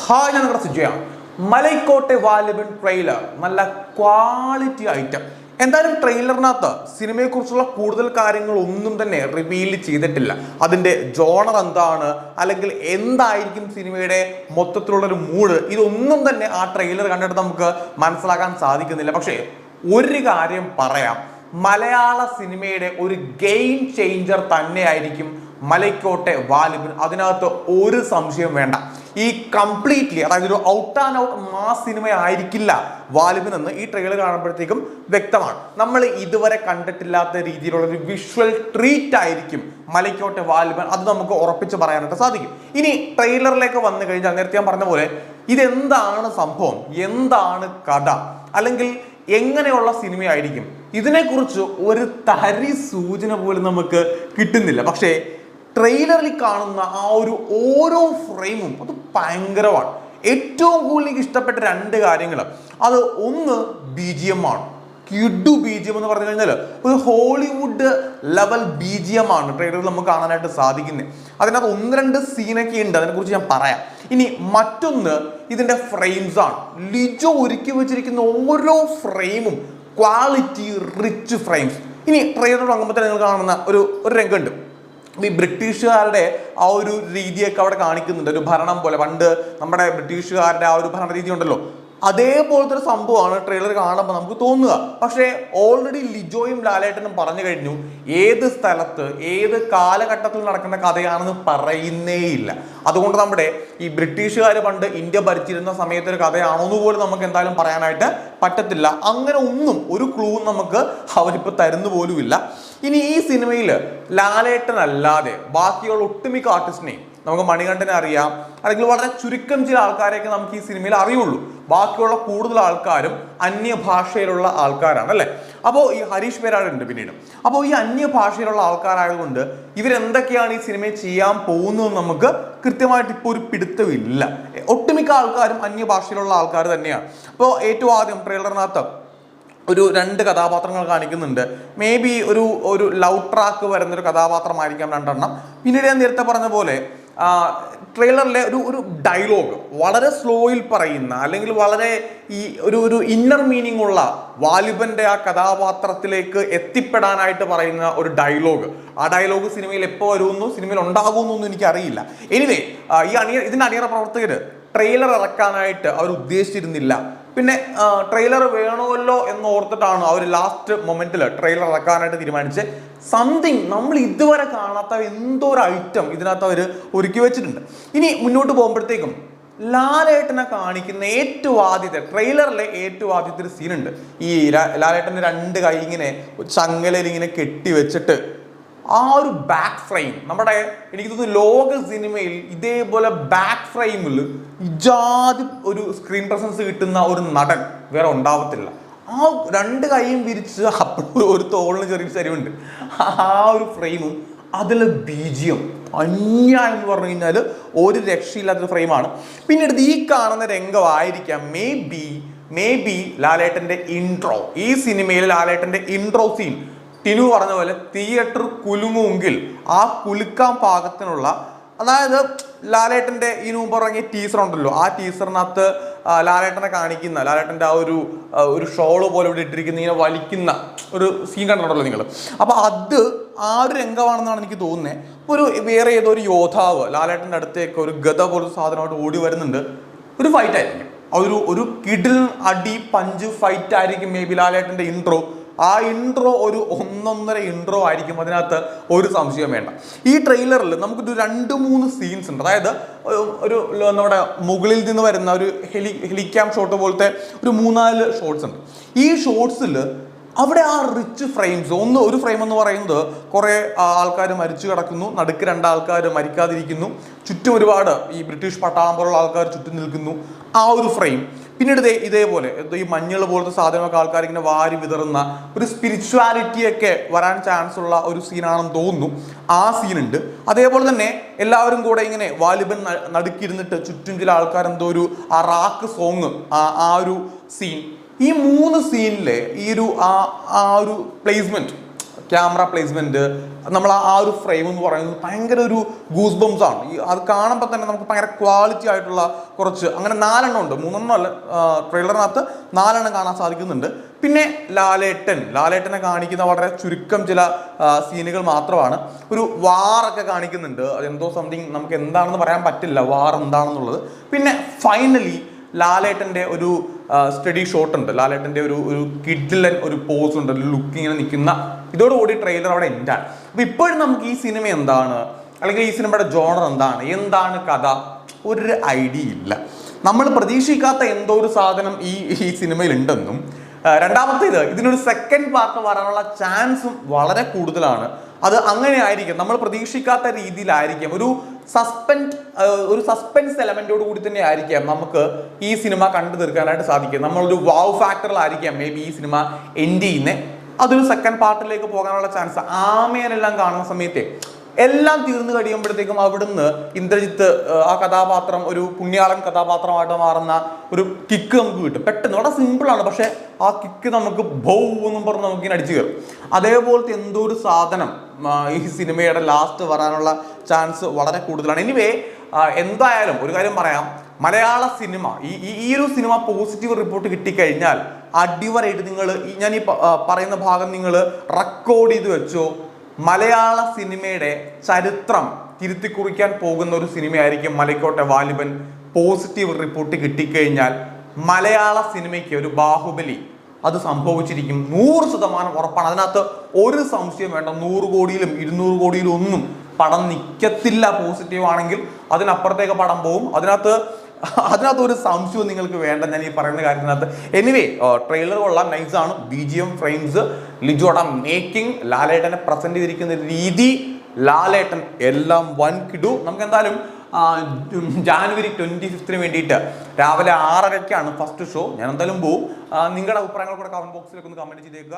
Hi, ഞാൻ നിങ്ങളുടെ സുജയാണ്. Malaikottai Vaaliban trailer നല്ല ക്വാളിറ്റി ഐറ്റം. എന്തായാലും ട്രെയിലറിനകത്ത് സിനിമയെക്കുറിച്ചുള്ള കൂടുതൽ കാര്യങ്ങൾ ഒന്നും തന്നെ റിവീൽ ചെയ്തിട്ടില്ല. അതിൻ്റെ ജോണർ എന്താണ്, അല്ലെങ്കിൽ എന്തായിരിക്കും സിനിമയുടെ മൊത്തത്തിലുള്ളൊരു മൂഡ്, ഇതൊന്നും തന്നെ ആ ട്രെയിലർ കണ്ടിട്ട് നമുക്ക് മനസ്സിലാക്കാൻ സാധിക്കുന്നില്ല. പക്ഷേ ഒരു കാര്യം പറയാം, മലയാള സിനിമയുടെ ഒരു ഗെയിം ചേഞ്ചർ തന്നെയായിരിക്കും മലൈക്കോട്ടെ വാലിബൻ. അതിനകത്ത് ഒരു സംശയം വേണ്ട. ഈ കംപ്ലീറ്റ്ലി, അതായത് ഒരു out and out mass cinema ആയിരിക്കില്ല വാലിബൻ എന്ന് ഈ ട്രെയിലർ കാണുമ്പോഴത്തേക്കും വ്യക്തമാണ്. നമ്മൾ ഇതുവരെ കണ്ടിട്ടില്ലാത്ത രീതിയിലുള്ള ഒരു വിഷ്വൽ ട്രീറ്റ് ആയിരിക്കും മലൈക്കോട്ടെ വാലിബൻ. അത് നമുക്ക് ഉറപ്പിച്ച് പറയാനായിട്ട് സാധിക്കും. ഇനി ട്രെയിലറിലേക്ക് വന്നു കഴിഞ്ഞാൽ നേരത്തെ ഞാൻ പറഞ്ഞ പോലെ ഇതെന്താണ് സംഭവം, എന്താണ് കഥ, അല്ലെങ്കിൽ എങ്ങനെയുള്ള സിനിമയായിരിക്കും, ഇതിനെക്കുറിച്ച് ഒരു തരി സൂചന പോലും നമുക്ക് കിട്ടുന്നില്ല. പക്ഷേ ട്രെയിലറിൽ കാണുന്ന ആ ഒരു ഓരോ ഫ്രെയിമും അത് ഭയങ്കരമാണ്. ഏറ്റവും കൂടുതൽ എനിക്ക് ഇഷ്ടപ്പെട്ട രണ്ട് കാര്യങ്ങൾ, അത് ഒന്ന് BGM ആണ്. കിഡു BGM എന്ന് പറഞ്ഞു കഴിഞ്ഞാൽ ഒരു ഹോളിവുഡ് ലെവൽ BGM ആണ് ട്രെയിലറിൽ നമുക്ക് കാണാനായിട്ട് സാധിക്കുന്നത്. അതിനകത്ത് ഒന്ന് രണ്ട് സീനൊക്കെ ഉണ്ട്, അതിനെക്കുറിച്ച് ഞാൻ പറയാം. ഇനി മറ്റൊന്ന് ഇതിൻ്റെ ഫ്രെയിംസ് ആണ്. ലിജോ ഒരുക്കി വെച്ചിരിക്കുന്ന ഓരോ ഫ്രെയിമും ക്വാളിറ്റി റിച്ച് ഫ്രെയിംസ്. ഇനി ട്രെയിലർ തുടങ്ങുമ്പോൾ തന്നെ നിങ്ങൾ കാണുന്ന ഒരു രംഗമുണ്ട്. ഈ ബ്രിട്ടീഷുകാരുടെ ആ ഒരു രീതിയൊക്കെ അവിടെ കാണിക്കുന്നുണ്ട്. ഒരു ഭരണം പോലെ, പണ്ട് നമ്മുടെ ബ്രിട്ടീഷുകാരുടെ ആ ഒരു ഭരണ രീതി ഉണ്ടല്ലോ, അതേപോലത്തെ ഒരു സംഭവമാണ് ട്രെയിലർ കാണുമ്പോൾ നമുക്ക് തോന്നുക. പക്ഷേ ഓൾറെഡി ലിജോയും ലാലേട്ടനും പറഞ്ഞു കഴിഞ്ഞു ഏത് സ്ഥലത്ത് ഏത് കാലഘട്ടത്തിൽ നടക്കുന്ന കഥയാണെന്ന് പറയുന്നേയില്ല. അതുകൊണ്ട് നമ്മുടെ ഈ ബ്രിട്ടീഷുകാർ പണ്ട് ഇന്ത്യ ഭരിച്ചിരുന്ന സമയത്ത് ഒരു കഥയാണോന്ന് പോലും നമുക്ക് എന്തായാലും പറയാനായിട്ട് പറ്റത്തില്ല. അങ്ങനെ ഒന്നും ഒരു ക്ലൂവും നമുക്ക് അവരിപ്പോൾ തരുന്നു പോലുമില്ല. ഇനി ഈ സിനിമയിൽ ലാലേട്ടനല്ലാതെ ബാക്കിയുള്ള ഒട്ടുമിക്ക ആർട്ടിസ്റ്റിനെയും നമുക്ക് മണികണ്ഠനെ അറിയാം, അല്ലെങ്കിൽ വളരെ ചുരുക്കം ചില ആൾക്കാരെയൊക്കെ നമുക്ക് ഈ സിനിമയിൽ അറിയുള്ളൂ. ബാക്കിയുള്ള കൂടുതൽ ആൾക്കാരും അന്യഭാഷയിലുള്ള ആൾക്കാരാണ് അല്ലേ. അപ്പോൾ ഈ ഹരീഷ് പേരാടുണ്ട് പിന്നീട്. അപ്പോൾ ഈ അന്യഭാഷയിലുള്ള ആൾക്കാരായതുകൊണ്ട് ഇവരെന്തൊക്കെയാണ് ഈ സിനിമയിൽ ചെയ്യാൻ പോകുന്നതെന്ന് നമുക്ക് കൃത്യമായിട്ട് ഇപ്പോൾ ഒരു പിടുത്തമില്ല. ഒട്ടുമിക്ക ആൾക്കാരും അന്യഭാഷയിലുള്ള ആൾക്കാർ തന്നെയാണ്. അപ്പോൾ ഏറ്റവും ആദ്യം ട്രെയിലറിനകത്ത് ഒരു രണ്ട് കഥാപാത്രങ്ങൾ കാണിക്കുന്നുണ്ട്. മേ ബി ഒരു ലവ് ട്രാക്ക് വരുന്നൊരു കഥാപാത്രമായിരിക്കാം രണ്ടെണ്ണം. പിന്നീട് ഞാൻ നേരത്തെ പറഞ്ഞ പോലെ ട്രെയിലറിലെ ഒരു ഡയലോഗ് വളരെ സ്ലോയിൽ പറയുന്ന, അല്ലെങ്കിൽ വളരെ ഈ ഒരു ഇന്നർ മീനിങ് ഉള്ള വാലിബന്റെ ആ കഥാപാത്രത്തിലേക്ക് എത്തിപ്പെടാനായിട്ട് പറയുന്ന ഒരു ഡയലോഗ്. ആ ഡയലോഗ് സിനിമയിൽ എപ്പോൾ വരുമെന്നോ സിനിമയിൽ ഉണ്ടാകുമെന്നൊന്നും എനിക്കറിയില്ല. എനിവേ ഇതിൻ്റെ അണിയറ പ്രവർത്തകർ ട്രെയിലർ ഇറക്കാനായിട്ട് അവർ ഉദ്ദേശിച്ചിരുന്നില്ല. പിന്നെ ട്രെയിലർ വേണമല്ലോ എന്ന് ഓർത്തിട്ടാണ് അവർ ലാസ്റ്റ് മൊമെന്റിൽ ട്രെയിലർ ഇറക്കാനായിട്ട് തീരുമാനിച്ച്. സംതിങ് നമ്മൾ ഇതുവരെ കാണാത്ത എന്തോ ഒരു ഐറ്റം ഇതിനകത്ത് അവർ ഒരുക്കി വെച്ചിട്ടുണ്ട്. ഇനി മുന്നോട്ട് പോകുമ്പോഴത്തേക്കും ലാലേട്ടനെ കാണിക്കുന്ന ഏറ്റവും ആദ്യത്തെ ട്രെയിലറിലെ ഏറ്റവും ആദ്യത്തെ ഒരു സീനുണ്ട്. ഈ ലാലേട്ടൻ്റെ രണ്ട് കൈ ഇങ്ങനെ ചങ്ങലയിൽ ഇങ്ങനെ കെട്ടി വെച്ചിട്ട് ആ ഒരു ബാക്ക് ഫ്രെയിം, നമ്മുടെ എനിക്ക് തോന്നുന്നു ലോക സിനിമയിൽ ഇതേപോലെ ബാക്ക് ഫ്രെയിമിൽ ഇജാതി ഒരു സ്ക്രീൻ പ്രസൻസ് കിട്ടുന്ന ഒരു നടൻ വേറെ ഉണ്ടാവത്തില്ല. ആ രണ്ട് കൈയും വിരിച്ച് അപ്പോഴും ഒരു തോളിന് ചെറിയൊരു ചരിവുണ്ട്. ആ ഒരു ഫ്രെയിമും അതിൽ BGM എന്ന് പറഞ്ഞു കഴിഞ്ഞാൽ ഒരു രക്ഷയില്ലാത്തൊരു ഫ്രെയിമാണ്. പിന്നീട് ഈ കാണുന്ന രംഗമായിരിക്കാം മേ ബി ലാലേട്ടൻ്റെ ഇൻട്രോ. ഈ സിനിമയിൽ ലാലേട്ടൻ്റെ ഇൻട്രോ സീൻ ടിനു പറഞ്ഞ പോലെ തിയേറ്റർ കുലുങ്ങുമെങ്കിൽ ആ കുലുക്കാൻ പാകത്തിനുള്ള, അതായത് ലാലേട്ടൻ്റെ ഈ മുമ്പ് ഇറങ്ങിയ ടീസർ ഉണ്ടല്ലോ, ആ ടീസറിനകത്ത് ലാലേട്ടനെ കാണിക്കുന്ന, ലാലേട്ടൻ്റെ ആ ഒരു ഷോള് പോലെ ഇവിടെ ഇട്ടിരിക്കുന്ന ഇങ്ങനെ വലിക്കുന്ന ഒരു സീൻ കണ്ടിട്ടുണ്ടല്ലോ നിങ്ങൾ. അപ്പോൾ അത് ആ ഒരു രംഗമാണെന്നാണ് എനിക്ക് തോന്നുന്നത്. ഇപ്പോൾ വേറെ ഏതോ ഒരു യോദ്ധാവ് ലാലേട്ടൻ്റെ അടുത്തേക്ക് ഒരു ഗദ പോലത്തെ സാധനമായിട്ട് ഓടി വരുന്നുണ്ട്. ഒരു ഫൈറ്റ് ആയിരിക്കും, ഒരു കിഡിൽ അടി പഞ്ച് ഫൈറ്റ് ആയിരിക്കും മേ ബി ലാലേട്ടൻ്റെ ഇൻട്രോ. ആ ഇൻട്രോ ഒരു 1.5 ഇൻട്രോ ആയിരിക്കും, അതിനകത്ത് ഒരു സംശയം വേണ്ട. ഈ ട്രെയിലറിൽ നമുക്കൊരു 2-3 സീൻസ് ഉണ്ട്. അതായത് നമ്മുടെ മുകളിൽ നിന്ന് വരുന്ന ഒരു ഹെലിക്യാം ഷോട്ട് പോലത്തെ ഒരു 3-4 ഷോട്ട്സ് ഉണ്ട്. ഈ ഷോട്ട്സിൽ അവിടെ ആ റിച്ച് ഫ്രെയിംസ്, ഒരു ഫ്രെയിം എന്ന് പറയുന്നത് കുറേ ആൾക്കാർ മരിച്ചു കിടക്കുന്നു, നടുക്ക് 2 ആൾക്കാർ മരിക്കാതിരിക്കുന്നു, ചുറ്റും ഒരുപാട് ഈ ബ്രിട്ടീഷ് പട്ടാളം പോലുള്ള ആൾക്കാർ ചുറ്റും നിൽക്കുന്നു, ആ ഒരു ഫ്രെയിം. പിന്നീട് ഈ ഈ മഞ്ഞൾ പോലത്തെ സാധനമൊക്കെ ആൾക്കാർ ഇങ്ങനെ വാരി വിതറുന്ന ഒരു സ്പിരിച്വാലിറ്റിയൊക്കെ വരാൻ ചാൻസ് ഉള്ള ഒരു സീനാണെന്ന് തോന്നുന്നു. ആ സീനുണ്ട്. അതേപോലെ തന്നെ എല്ലാവരും കൂടെ ഇങ്ങനെ വാലിബൻ നടുക്കിരുന്നിട്ട് ചുറ്റും ചില ആൾക്കാർ എന്തോ ഒരു ആ റാക്ക് സോങ്, ആ ഒരു സീൻ. ഈ 3 സീനിലെ ഈ ഒരു പ്ലേസ്മെന്റ് ക്യാമറ പ്ലേസ്മെന്റ്, നമ്മൾ ആ ഒരു ഫ്രെയിം എന്ന് പറയുന്നത് ഭയങ്കര ഒരു ഗൂസ് ബംസ് ആണ്. അത് കാണുമ്പോൾ തന്നെ നമുക്ക് ഭയങ്കര ക്വാളിറ്റി ആയിട്ടുള്ള കുറച്ച് അങ്ങനെ 4 ഉണ്ട്, 3 അല്ല, ട്രെയിലറിനകത്ത് 4 കാണാൻ സാധിക്കുന്നുണ്ട്. പിന്നെ ലാലേട്ടനെ കാണിക്കുന്ന വളരെ ചുരുക്കം ചില സീനുകൾ മാത്രമാണ്. ഒരു വാറൊക്കെ കാണിക്കുന്നുണ്ട്, അതെന്തോ സംതിങ് നമുക്ക് എന്താണെന്ന് പറയാൻ പറ്റില്ല വാർ എന്താണെന്നുള്ളത്. പിന്നെ ഫൈനലി ലാലേട്ടൻ്റെ ഒരു സ്റ്റഡി ഷോട്ട് ഉണ്ട്, ലാലേട്ടൻ്റെ ഒരു കിഡ്ലൻ ഒരു പോസ് ഉണ്ട്, ലുക്ക് ഇങ്ങനെ നിൽക്കുന്ന. ഇതോടുകൂടി ട്രെയിലർ അവിടെ എൻഡാണ്. അപ്പോൾ ഇപ്പോഴും നമുക്ക് ഈ സിനിമ എന്താണ്, അല്ലെങ്കിൽ ഈ സിനിമയുടെ ജോണർ എന്താണ് കഥ, ഒരു ഐഡിയ ഇല്ല. നമ്മൾ പ്രതീക്ഷിക്കാത്ത എന്തോ ഒരു സാധനം ഈ സിനിമയിൽ ഉണ്ടെന്നും, രണ്ടാമത്തേത് ഇതിനൊരു സെക്കൻഡ് പാർട്ട് വരാനുള്ള ചാൻസും വളരെ കൂടുതലാണ്. അത് അങ്ങനെ ആയിരിക്കും, നമ്മൾ പ്രതീക്ഷിക്കാത്ത രീതിയിലായിരിക്കും, ഒരു സസ്പെൻസ് എലമെന്റോട് കൂടി തന്നെ ആയിരിക്കാം നമുക്ക് ഈ സിനിമ കണ്ടു തീർക്കാനായിട്ട് സാധിക്കും. നമ്മളൊരു വാവ് ഫാക്ടറിലായിരിക്കാം മേ ബി ഈ സിനിമ എൻഡ് ചെയ്യുന്നത്. അതൊരു സെക്കൻഡ് പാർട്ടിലേക്ക് പോകാനുള്ള ചാൻസ്. ആമേനെല്ലാം കാണുന്ന സമയത്തെ എല്ലാം തീർന്നു കഴിയുമ്പോഴത്തേക്കും അവിടുന്ന് ഇന്ദ്രജിത്ത് ആ കഥാപാത്രം ഒരു പുണ്യാളൻ കഥാപാത്രമായിട്ട് മാറുന്ന ഒരു കിക്ക് നമുക്ക് കിട്ടും പെട്ടെന്ന്. വളരെ സിമ്പിളാണ്, പക്ഷെ ആ കിക്ക് നമുക്ക് ബൗ എന്നും പറഞ്ഞ് നമുക്കിങ്ങനെ അടിച്ചു കയറും. അതേപോലത്തെ എന്തോ ഒരു സാധനം ഈ സിനിമയുടെ ലാസ്റ്റ് വരാനുള്ള ചാൻസ് വളരെ കൂടുതലാണ്. എനിവേ എന്തായാലും ഒരു കാര്യം പറയാം, മലയാള സിനിമ ഈ ഒരു സിനിമ പോസിറ്റീവ് റിപ്പോർട്ട് കിട്ടിക്കഴിഞ്ഞാൽ അടിവരായിട്ട് നിങ്ങൾ ഞാൻ ഈ പറയുന്ന ഭാഗം നിങ്ങൾ റെക്കോർഡ് ചെയ്ത് വെച്ചോ. മലയാള സിനിമയുടെ ചരിത്രം തിരുത്തി കുറിക്കാൻ പോകുന്ന ഒരു സിനിമയായിരിക്കും മലൈക്കോട്ടെ വാലിബൻ. പോസിറ്റീവ് റിപ്പോർട്ട് കിട്ടിക്കഴിഞ്ഞാൽ മലയാള സിനിമയ്ക്ക് ഒരു ബാഹുബലി അത് സംഭവിച്ചിരിക്കും, 100% ഉറപ്പാണ്. അതിനകത്ത് ഒരു സംശയം വേണ്ട. 100 കോടിയിലും 200 കോടിയിലും ഒന്നും പടം നിൽക്കത്തില്ല. പോസിറ്റീവ് ആണെങ്കിൽ അതിനപ്പുറത്തേക്ക് പടം പോകും. അതിനകത്ത് ഒരു സംശയവും നിങ്ങൾക്ക് വേണ്ട ഞാൻ ഈ പറയുന്ന കാര്യത്തിനകത്ത്. എനിവേ ട്രെയിലർ കൊള്ളാം, നൈസാണ്. BGM ഫ്രെയിംസ്, ലിജോയുടെ മേക്കിംഗ്, ലാലേട്ടനെ പ്രസന്റ് ചെയ്തിരിക്കുന്ന രീതി, ലാലേട്ടൻ എല്ലാം വൻ കിടു. നമുക്ക് എന്തായാലും ജാനുവരി 25 വേണ്ടിയിട്ട് രാവിലെ 6:30 ഫസ്റ്റ് ഷോ. ഞാൻ എന്തായാലും പോവും. നിങ്ങളുടെ അഭിപ്രായങ്ങൾ കൂടെ കമന്റ് ബോക്സിലേക്ക് ഒന്ന് കമന്റ് ചെയ്തേക്കുക.